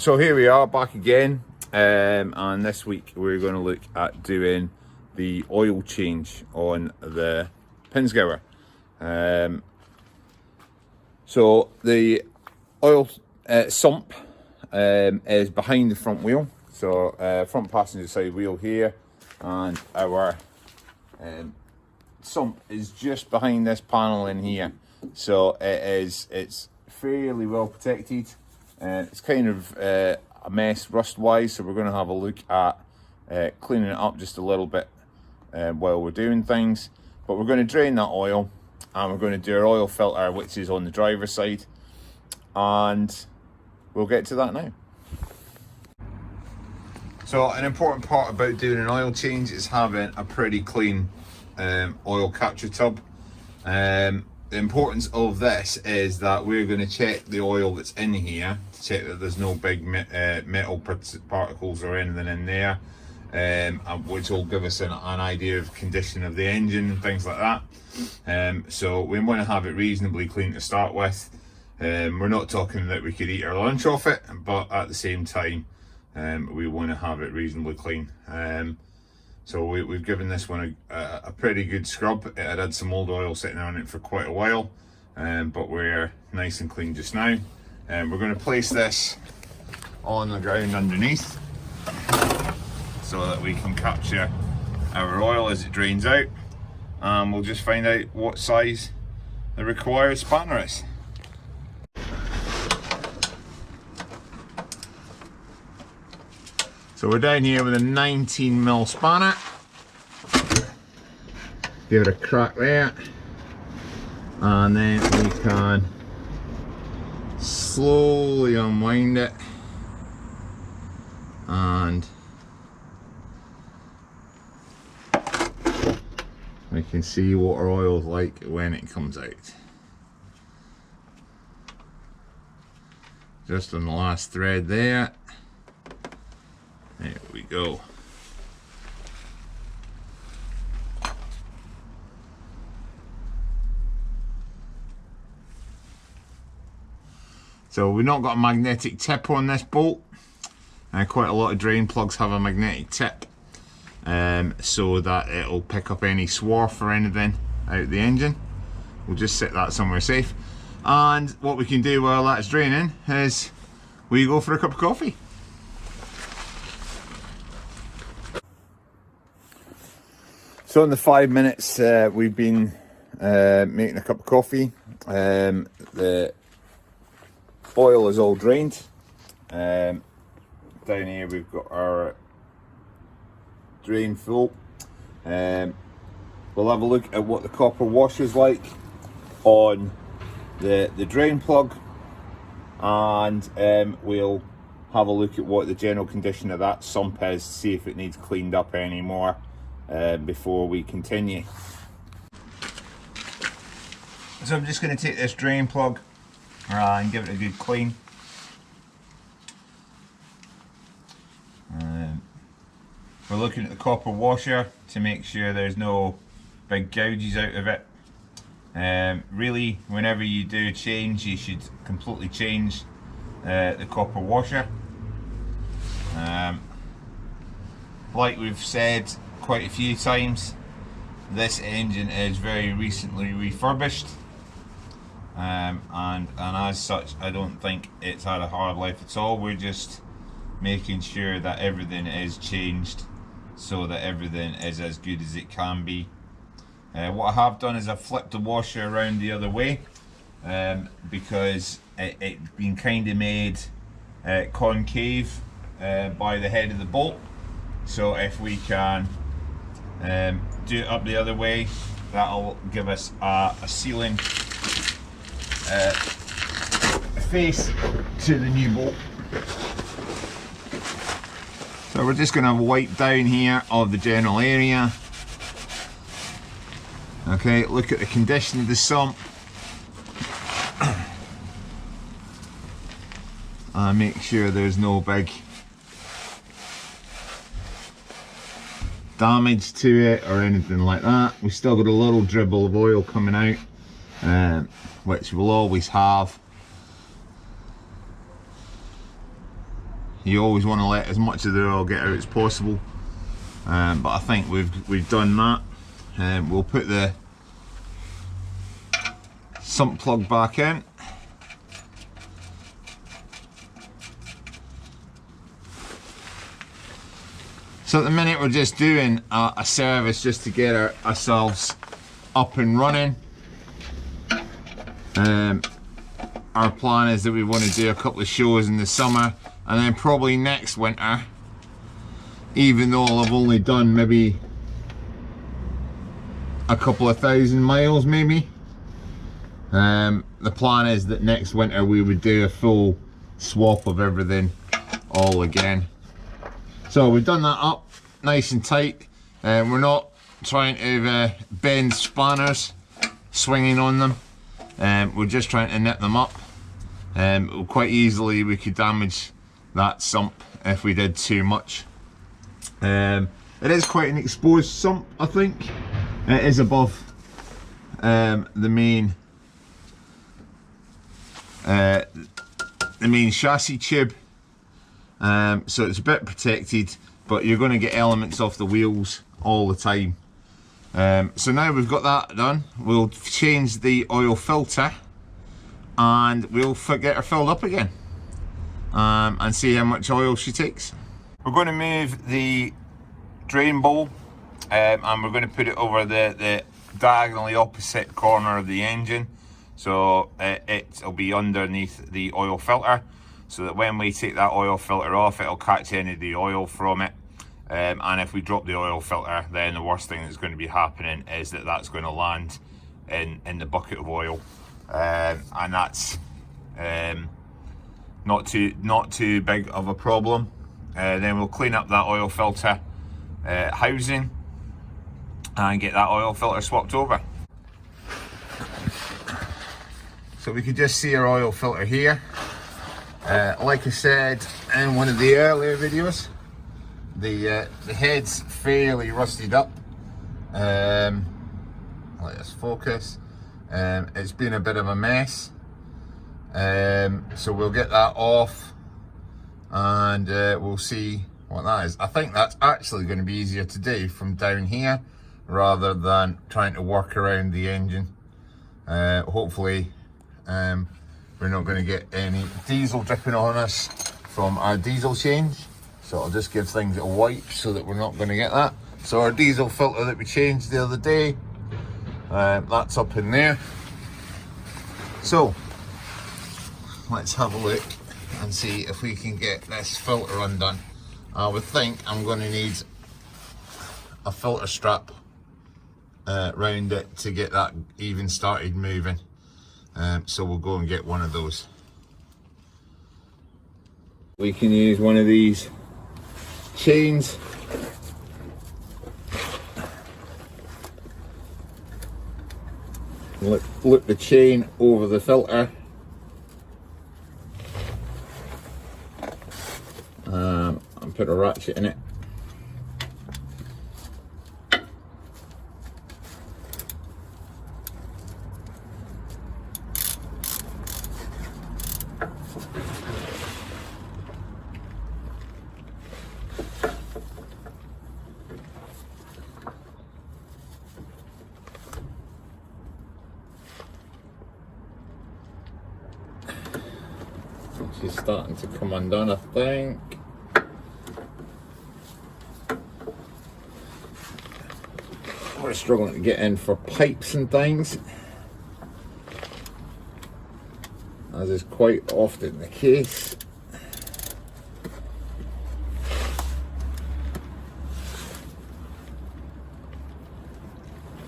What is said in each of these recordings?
So here we are back again, and this week we're going to look at doing the oil change on the Pinzgauer. So the oil sump is behind the front wheel, so front passenger side wheel here, and our sump is just behind this panel in here. So it's fairly well protected. It's kind of a mess rust wise, so we're going to have a look at cleaning it up just a little bit while we're doing things. But we're going to drain that oil, and we're going to do our oil filter, which is on the driver's side, and we'll get to that now. So an important part about doing an oil change is having a pretty clean oil capture tub. The importance of this is that we're going to check the oil that's in here to check that there's no big metal particles or anything in there, which will give us an idea of condition of the engine and things like that. So we want to have it reasonably clean to start with. We're not talking that we could eat our lunch off it, but at the same time we want to have it reasonably clean. So we've given this one a pretty good scrub. It had some old oil sitting on it for quite a while, but we're nice and clean just now. We're going to place this on the ground underneath so that we can capture our oil as it drains out, and we'll just find out what size the required spanner is. So we're down here with a 19mm spanner. Give it a crack there, and then we can slowly unwind it, and we can see what our oil is like when it comes out. Just on the last thread there. There we go. So we've not got a magnetic tip on this bolt. Quite a lot of drain plugs have a magnetic tip, so that it'll pick up any swarf or anything out the engine. We'll just set that somewhere safe. And what we can do while that's draining is we go for a cup of coffee. So in the 5 minutes we've been making a cup of coffee, the oil is all drained. Down here we've got our drain full. We'll have a look at what the copper wash is like on the drain plug, and we'll have a look at what the general condition of that sump is, see if it needs cleaned up anymore before we continue. So I'm just going to take this drain plug and give it a good clean. We're looking at the copper washer to make sure there's no big gouges out of it. Really, whenever you do change, you should completely change the copper washer. Like we've said quite a few times, this engine is very recently refurbished, and as such I don't think it's had a hard life at all. We're just making sure that everything is changed so that everything is as good as it can be. What I have done is I've flipped the washer around the other way, because it's been kind of made concave by the head of the bolt. So if we can do it up the other way, that'll give us a sealing face to the new bolt. So we're just going to wipe down here of the general area. Okay, look at the condition of the sump and make sure there's no big damage to it or anything like that. We've still got a little dribble of oil coming out, which we'll always have. You always want to let as much of the oil get out as possible, but I think we've done that. We'll put the sump plug back in. So at the minute we're just doing a service just to get ourselves up and running. Our plan is that we want to do a couple of shows in the summer, and then probably next winter, even though I've only done maybe a couple of 1,000 miles maybe, the plan is that next winter we would do a full swap of everything all again. So we've done that up nice and tight, and we're not trying to bend spanners swinging on them. We're just trying to knit them up. Quite easily we could damage that sump if we did too much. It is quite an exposed sump, I think. It is above the main chassis tube, so it's a bit protected, but you're going to get elements off the wheels all the time. So now we've got that done, we'll change the oil filter and we'll get her filled up again, and see how much oil she takes. We're going to move the drain bowl, and we're going to put it over the diagonally opposite corner of the engine, so it'll be underneath the oil filter, so that when we take that oil filter off, it'll catch any of the oil from it. And if we drop the oil filter, then the worst thing that's going to be happening is that that's going to land in the bucket of oil, and that's not too big of a problem. Then we'll clean up that oil filter housing and get that oil filter swapped over. So we could just see our oil filter here. Like I said in one of the earlier videos, the head's fairly rusted up. Let us focus. It's been a bit of a mess, so we'll get that off, and we'll see what that is. I think that's actually going to be easier to do from down here rather than trying to work around the engine. Hopefully we're not going to get any diesel dripping on us from our diesel change, so I'll just give things a wipe so that we're not going to get that. So our diesel filter that we changed the other day, that's up in there. So let's have a look and see if we can get this filter undone. I would think I'm going to need a filter strap round it to get that even started moving, so we'll go and get one of those. We can use one of these chains. Look the chain over the filter, and put a ratchet in it. She's starting to come undone, I think. We're struggling to get in for pipes and things, as is quite often the case.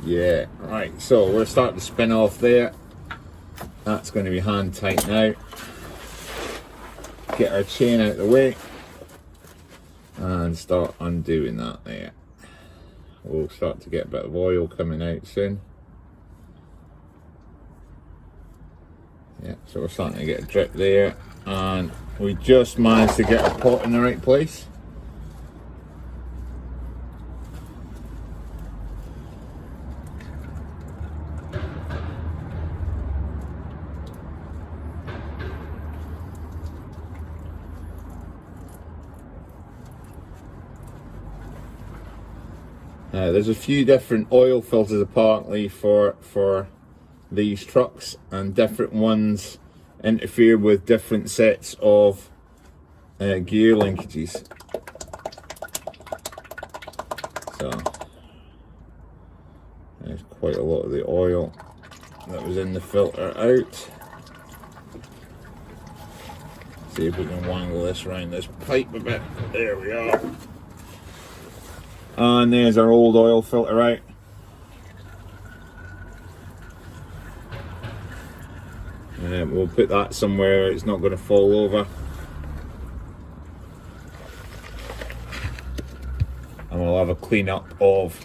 Yeah, right, so we're starting to spin off there. That's going to be hand tight now. Get our chain out of the way and start undoing that there. We'll start to get a bit of oil coming out soon. Yeah, so we're starting to get a drip there, and we just managed to get our pot in the right place. There's a few different oil filters apparently for these trucks, and different ones interfere with different sets of gear linkages. So there's quite a lot of the oil that was in the filter out. See if we can wangle this around this pipe a bit. There we are. And there's our old oil filter out. We'll put that somewhere it's not going to fall over. And we'll have a clean up of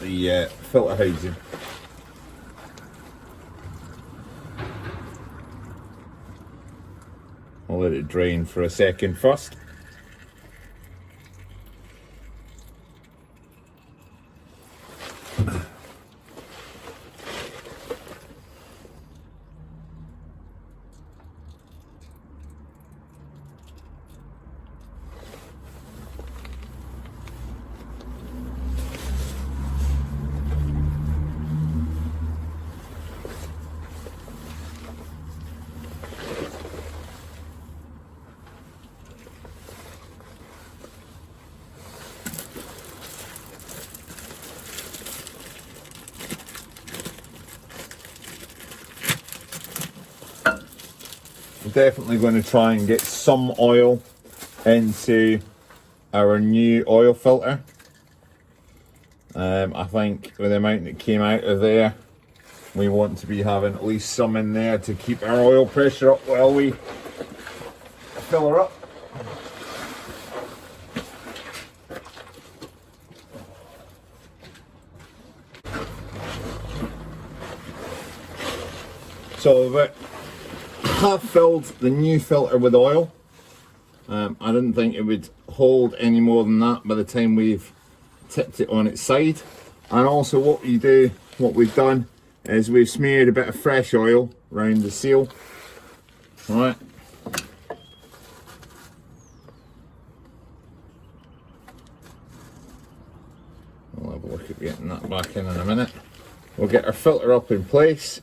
the filter housing. I'll let it drain for a second first. Definitely going to try and get some oil into our new oil filter. I think with the amount that came out of there, we want to be having at least some in there to keep our oil pressure up while we fill her up. So have filled the new filter with oil. I didn't think it would hold any more than that by the time we've tipped it on its side. And also what we've done is we've smeared a bit of fresh oil around the seal. Alright. We'll have a look at getting that back in a minute. We'll get our filter up in place.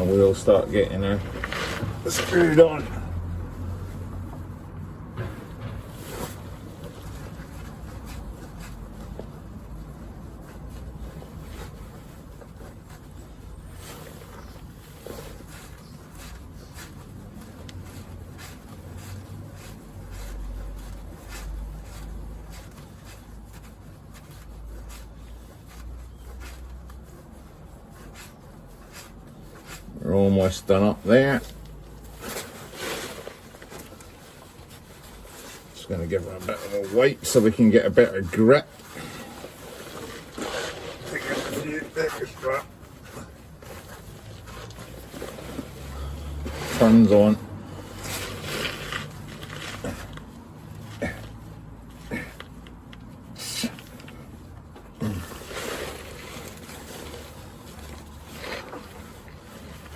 We'll start getting her screwed on. We're almost done up there. Just going to give her a bit of a wipe so we can get a better grip. Take out a few extra. Turns on.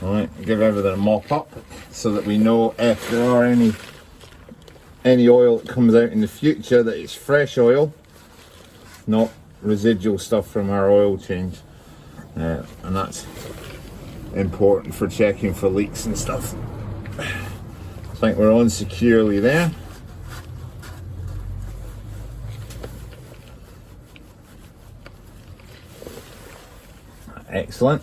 Alright, give everything a mop up so that we know if there are any oil that comes out in the future that it's fresh oil, not residual stuff from our oil change. And that's important for checking for leaks and stuff. I think we're on securely there. Excellent.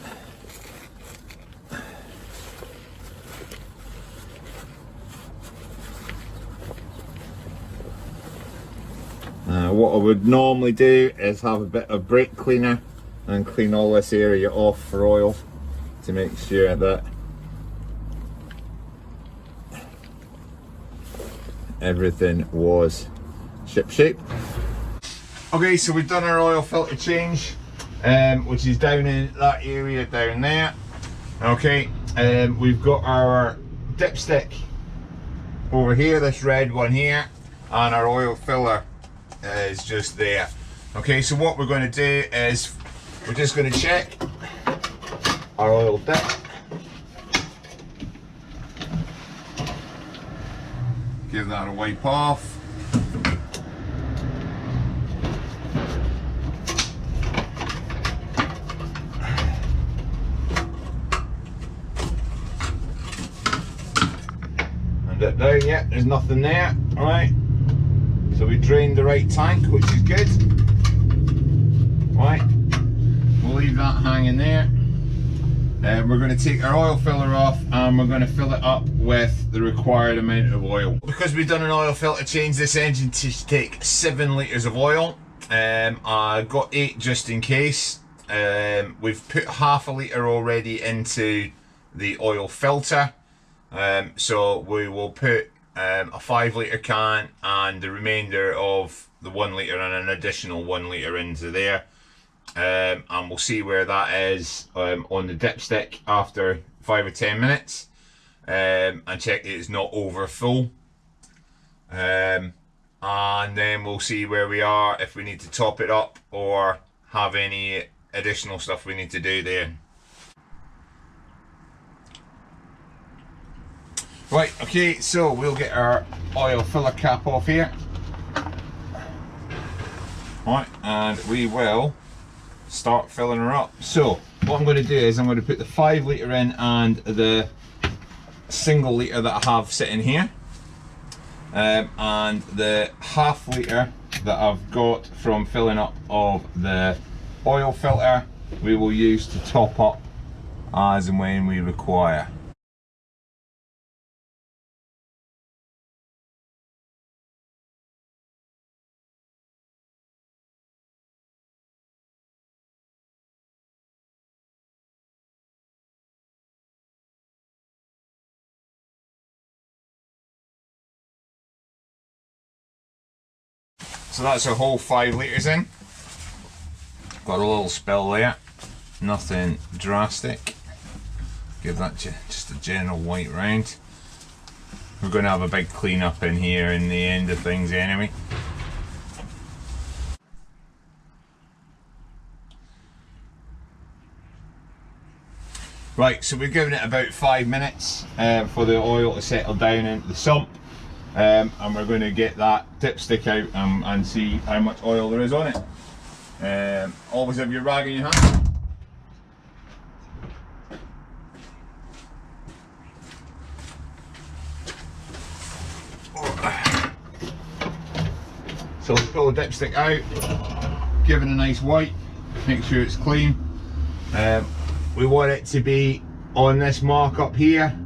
What I would normally do is have a bit of brake cleaner and clean all this area off for oil to make sure that everything was ship-shape. Okay, so we've done our oil filter change, which is down in that area down there. Okay, we've got our dipstick over here, this red one here, and our oil filler is just there. Okay, so what we're going to do is we're just going to check our oil dip. Give that a wipe off. And it down, yeah, there's nothing there, alright. So we drained the right tank, which is good. Right, we'll leave that hanging there. We're going to take our oil filler off and we're going to fill it up with the required amount of oil. Because we've done an oil filter change, this engine to take 7 litres of oil. I got 8 just in case. We've put half a litre already into the oil filter. So we will put a 5 litre can and the remainder of the 1 litre and an additional 1 litre into there. And we'll see where that is on the dipstick after 5 or 10 minutes, and check that it's not over full, and then we'll see where we are, if we need to top it up or have any additional stuff we need to do there. Right, okay, so we'll get our oil filler cap off here. Right, and we will start filling her up. So what I'm going to do is I'm going to put the 5 litre in and the single litre that I have sitting here, and the half litre that I've got from filling up of the oil filter we will use to top up as and when we require. So that's a whole 5 litres in. Got a little spill there, nothing drastic. Give that just a general wipe round. We're going to have a big clean up in here in the end of things anyway. Right, so we've given it about 5 minutes for the oil to settle down into the sump. And we're going to get that dipstick out and see how much oil there is on it. Always have your rag in your hand. So let's pull the dipstick out, give it a nice wipe, make sure it's clean. We want it to be on this mark up here.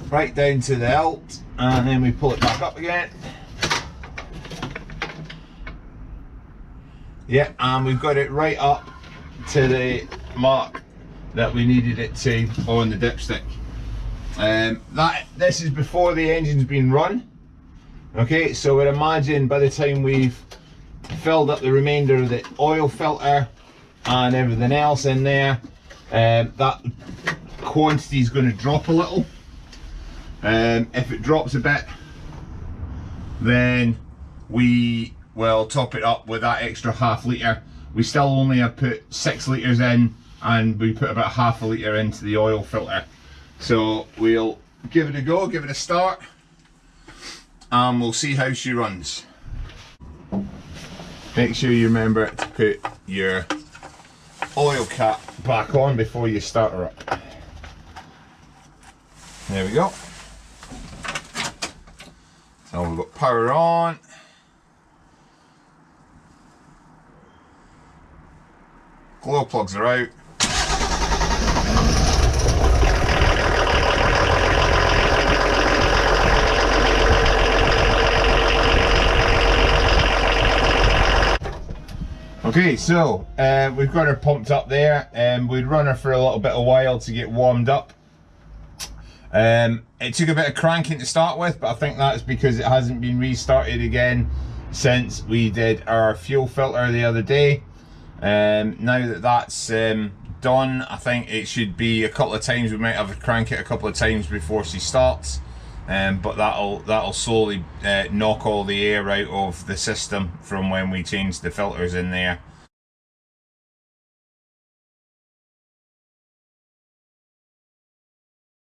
Right down to the hilt, and then we pull it back up again. Yeah, and we've got it right up to the mark that we needed it to on the dipstick. This is before the engine's been run. Okay, so we'd imagine by the time we've filled up the remainder of the oil filter and everything else in there, that quantity is going to drop a little. If it drops a bit, then we will top it up with that extra half litre. We still only have put 6 litres in, and we put about half a litre into the oil filter. So we'll give it a go, give it a start, and we'll see how she runs. Make sure you remember to put your oil cap back on before you start her up. There we go. So we've got power on. Glow plugs are out. Okay, so we've got her pumped up there, and we'd run her for a little bit of while to get warmed up. It took a bit of cranking to start with, but I think that's because it hasn't been restarted again since we did our fuel filter the other day. Now that that's done, I think it should be a couple of times. We might have to crank it a couple of times before she starts. but that'll slowly knock all the air out of the system from when we change the filters in there.